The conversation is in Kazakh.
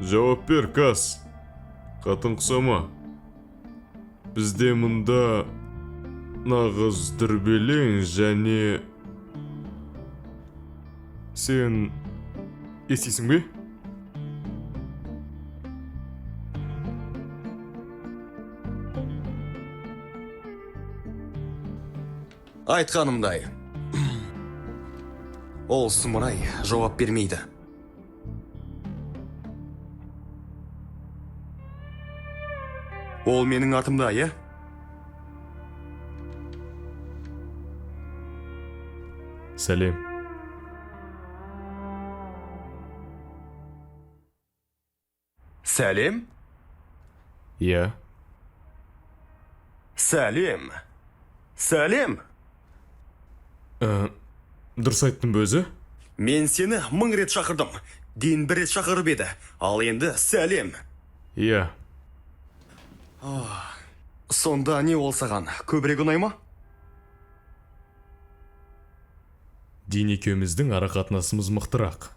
Жауап бер, Кас. Қатын құсама. Бізде мұнда нағыз дүрбелең және... Сен естисің бе? Айтқанымдай. Ол сұмырай жауап бермейді. Ол менің атымда, е? Сәлем. Сәлем? Иә. Сәлем. Сәлем. Дұрыс айттың бе өзі? Мен сені 1000 рет шақырдым. Дейін 1 рет шақырып еді. Ал енді сәлем. Иә. Сонда не ол саған? Көбірек ұнай ма? Дин екеуміздің ара қатынасымыз мықтырақ.